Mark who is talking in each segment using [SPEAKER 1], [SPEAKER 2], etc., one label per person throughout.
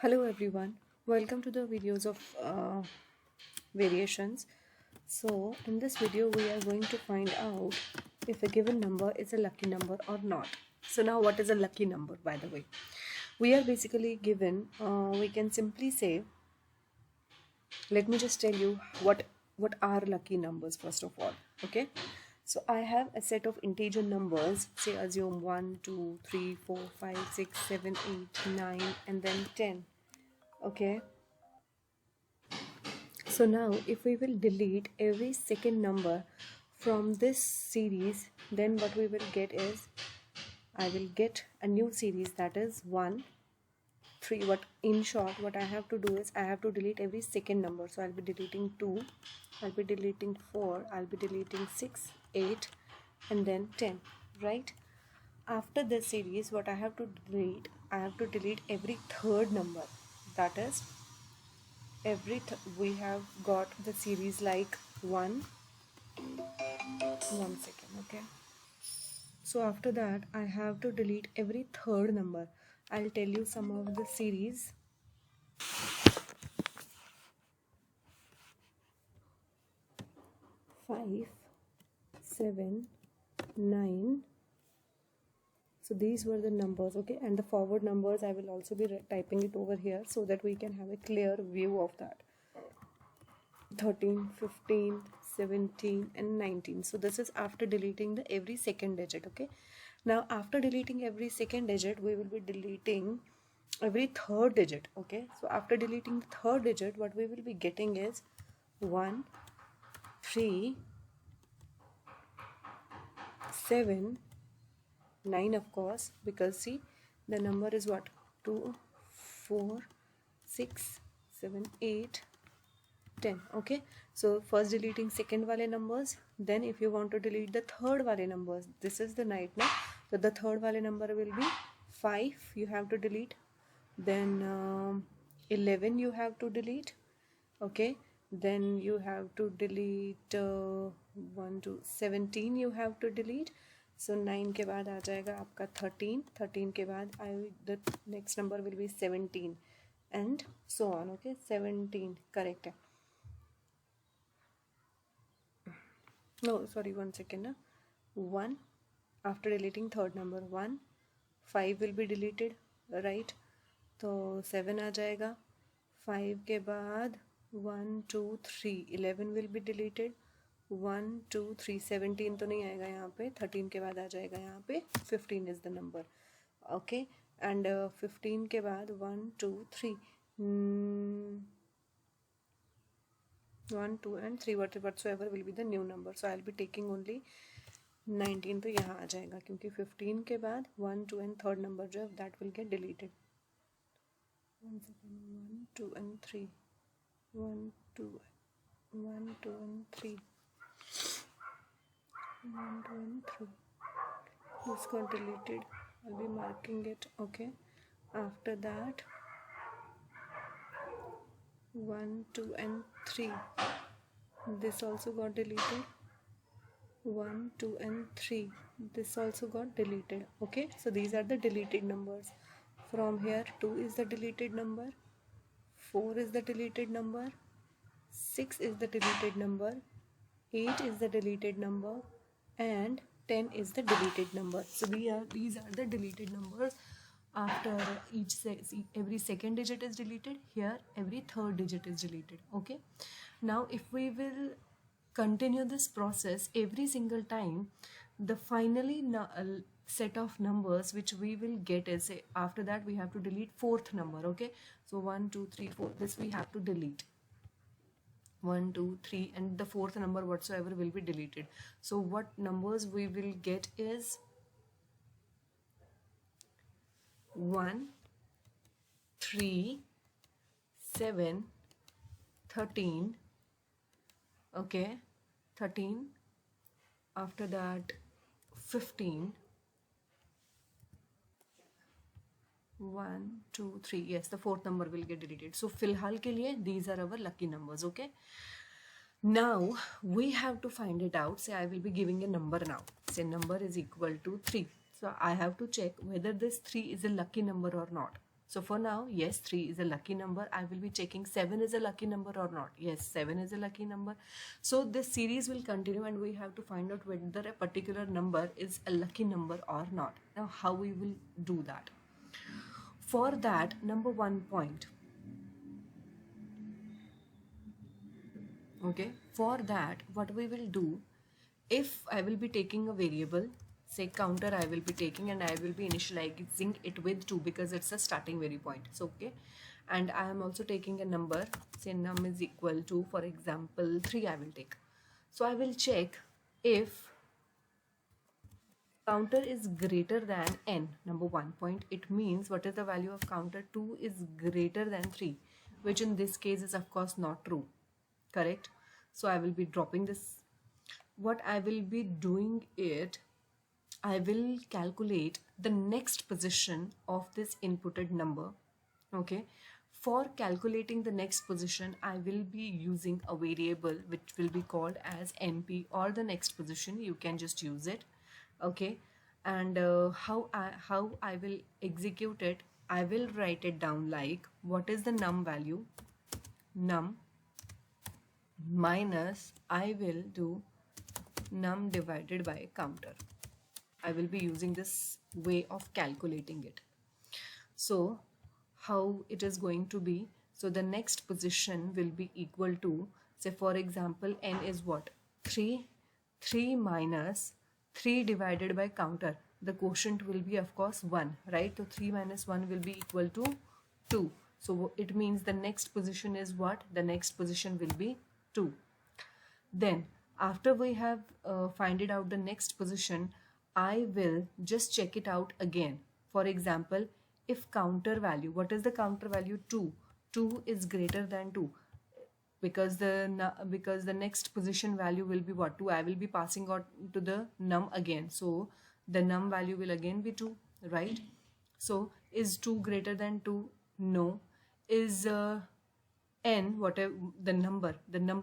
[SPEAKER 1] Hello everyone, welcome to the videos of variations. So in this video we are going to find out if a given number is a lucky number or not. So now what is a lucky number, by the way? We are basically given, we can simply say, let me just tell you what are lucky numbers first of all. Okay, so I have a set of integer numbers, say assume 1 2 3 4 5 6 7 8 9 and then 10. Okay, so now if we will delete every second number from this series, then what we will get is, I will get a new series, that is 1 3. What in short what I have to do is I have to delete every second number. So I'll be deleting 2, I'll be deleting 4, I'll be deleting 6 8 and then 10, right? After this series, what I have to delete, I have to delete every third number. That is, we have got the series like 1 second. Okay, so after that I have to delete every third number. I'll tell you some of the series. 5 7 9. So these were the numbers. Okay, and the forward numbers I will also be typing it over here so that we can have a clear view of that. 13 15 17 and 19. So this is after deleting the every second digit. Okay, now after deleting every second digit, we will be deleting every third digit. Okay, so after deleting the third digit, what we will be getting is 1 3 7 9, of course, because see the number is what, 2 4 6 7 8 10. Okay, so first deleting second wale numbers, then if you want to delete the third wale numbers, this is the night now. So the third wale number will be 5, you have to delete, then 11 you have to delete. Okay, then you have to delete 1 to 17 you have to delete. So 9 के बाद आ जाएगा आपका 13, 13 के बाद the next number will be 17 and so on. Okay, 17 correct है. No, sorry, 1 second. 1 after deleting third number 1, 5 will be deleted, right? तो 7 आ जाएगा. 5 के बाद 1 2 3 11 will be deleted. 1 2 3 17 तो नहीं आएगा यहाँ पे. 13 के बाद आ जाएगा यहाँ पे 15 is the number. Okay, and 15 के बाद 1 2 3 1 2 and 3 whatsoever will be the new number. So I'll be taking only 19, तो यहाँ आ जाएगा क्योंकि 15 के बाद 1 2 and third number जो है that will get deleted. 1 2 and 3 1 2 and 3 1 2 and 3. This got deleted. I'll be marking it. Okay, after that 1 2 and 3, this also got deleted. 1 2 and 3, this also got deleted. Okay, so these are the deleted numbers. From here 2 is the deleted number, 4 is the deleted number, 6 is the deleted number, 8 is the deleted number, and 10 is the deleted number. So these are the deleted numbers. After every second digit is deleted, here every third digit is deleted. Okay, now if we will continue this process every single time, the finally set of numbers which we will get is, say, after that we have to delete fourth number. Okay, so 1 2 3 4, this we have to delete. 1 2 3 and the fourth number whatsoever will be deleted. So what numbers we will get is 1 3 7 13. Okay, 13. After that 15. 1 2 3, yes, the fourth number will get deleted. So फिलहाल के लिए these are our lucky numbers. Okay, now we have to find it out. Say I will be giving a number now. Say number is equal to 3. So I have to check whether this 3 is a lucky number or not. So for now, yes, 3 is a lucky number. I will be checking 7 is a lucky number or not. Yes, 7 is a lucky number. So this series will continue and we have to find out whether a particular number is a lucky number or not. Now how we will do that? For that, number 1 point. Okay, for that what we will do, if I will be taking a variable, say counter, I will be taking and I will be initializing it with 2 because it's a starting very point. So okay, and I am also taking a number, say num is equal to, for example, 3 I will take. So I will check if counter is greater than n, number 1 point. It means what is the value of counter? 2 is greater than 3, which in this case is of course not true. Correct? So I will be dropping this. What I will be doing it, I will calculate the next position of this inputted number. Okay, for calculating the next position, I will be using a variable which will be called as np, or the next position, you can just use it. Okay, and how I will execute it, I will write it down like, what is the num value? Num minus, I will do num divided by counter. I will be using this way of calculating it. So how it is going to be, so the next position will be equal to, say for example, n is what? 3 minus 3 divided by counter. The quotient will be of course 1, right? So 3 minus 1 will be equal to 2. So it means the next position is what? The next position will be 2. Then after we have find it out the next position, I will just check it out again. For example, if counter value, what is the counter value? 2. 2 is greater than 2, because the next position value will be what? 2. I will be passing out to the num again, so the num value will again be 2, right? So is 2 greater than 2? No. Is n, whatever the number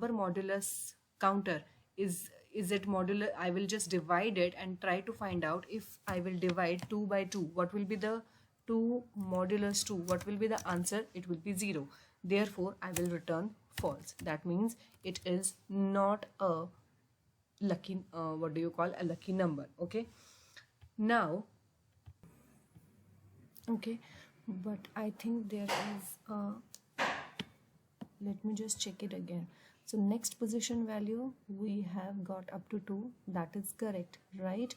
[SPEAKER 1] modulus counter, is it modular? I will just divide it and try to find out if I will divide 2 by 2, what will be the 2 modulus 2, what will be the answer? It will be 0. Therefore I will return false. That means it is not a lucky a lucky number. Okay, now okay, but I think there is a, let me just check it again. So next position value we have got up to 2, that is correct, right?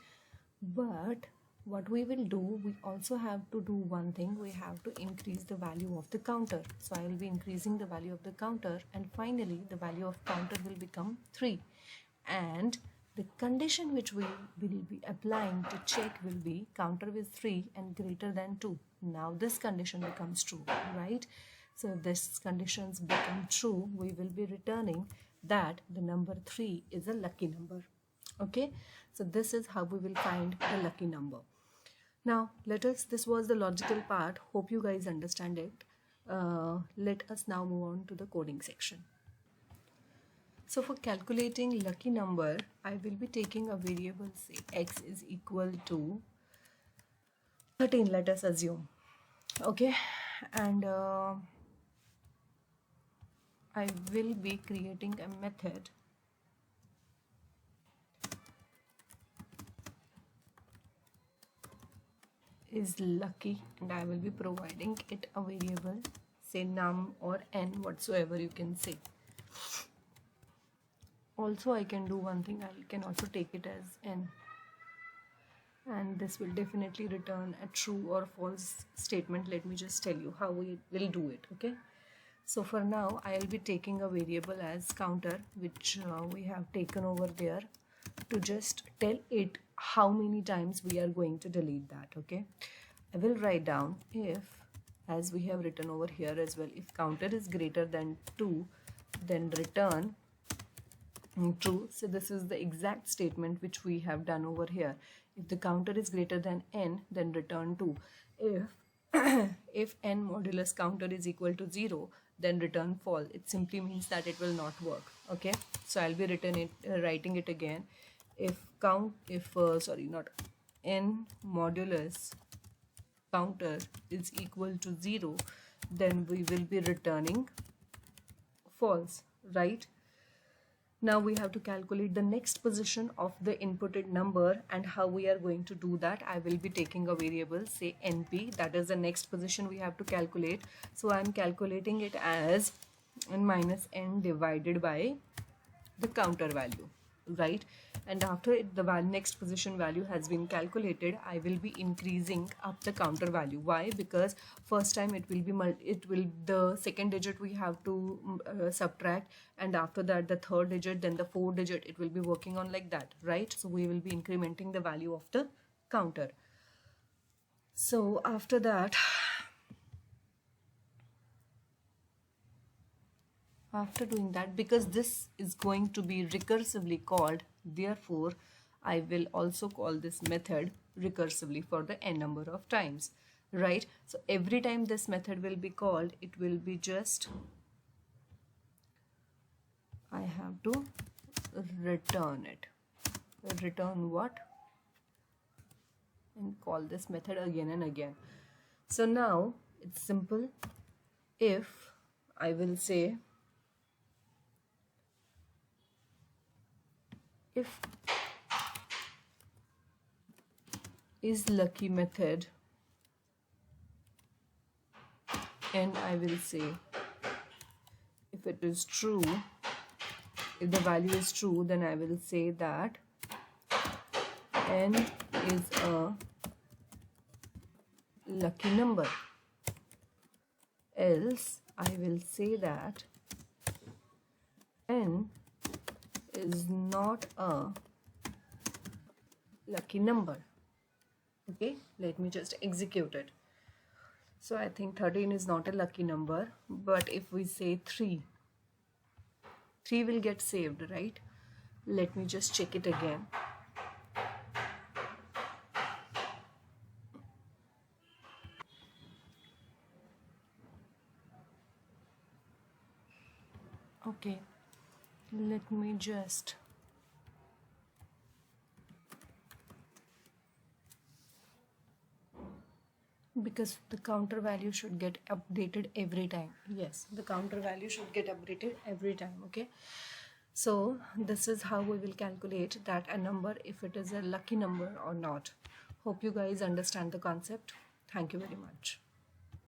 [SPEAKER 1] But what we will do, we also have to do one thing, we have to increase the value of the counter. So I will be increasing the value of the counter, and finally the value of counter will become 3, and the condition which we will be applying to check will be counter is 3 and greater than 2. Now this condition becomes true, right? So if this conditions become true, we will be returning that the number 3 is a lucky number. Okay, so this is how we will find the lucky number. Now this was the logical part. Hope you guys understand it. Let us now move on to the coding section. So for calculating lucky number, I will be taking a variable, say x is equal to 13, let us assume. Okay, and I will be creating a method is lucky, and I will be providing it a variable, say num or n, whatsoever you can say. Also I can do one thing, I can also take it as n, and this will definitely return a true or false statement. Let me just tell you how we will do it. Okay, so for now I will be taking a variable as counter, which we have taken over there to just tell it how many times we are going to delete that. Okay, I will write down if, as we have written over here as well, if counter is greater than 2, then return true. So this is the exact statement which we have done over here. If the counter is greater than n, then return 2. If n modulus counter is equal to 0, then return false. It simply means that it will not work. Okay, so I'll be writing it again. If n modulus counter is equal to 0, then we will be returning false, right? Now we have to calculate the next position of the inputted number, and how we are going to do that, I will be taking a variable, say NP, that is the next position we have to calculate. So I am calculating it as n minus n divided by the counter value, right? And after the next position value has been calculated, I will be increasing up the counter value. Why? Because first time it will be the second digit we have to subtract, and after that the third digit, then the fourth digit. It will be working on like that, right? So we will be incrementing the value of the counter. So after that, after doing that, because this is going to be recursively called, therefore I will also call this method recursively for the n number of times, right? So every time this method will be called, it will be just, I have to return it. Return what? And call this method again and again. So now it's simple. If I will say, if is lucky method, and I will say if it is true, if the value is true, then I will say that n is a lucky number. Else I will say that n is not a lucky number. Okay, let me just execute it. So I think 13 is not a lucky number, but if we say 3 will get saved, right? Let me just check it again. Okay, let me just because the counter value should get updated every time. Yes, the counter value should get updated every time. Okay, so this is how we will calculate that a number, if it is a lucky number or not. Hope you guys understand the concept. Thank you very much.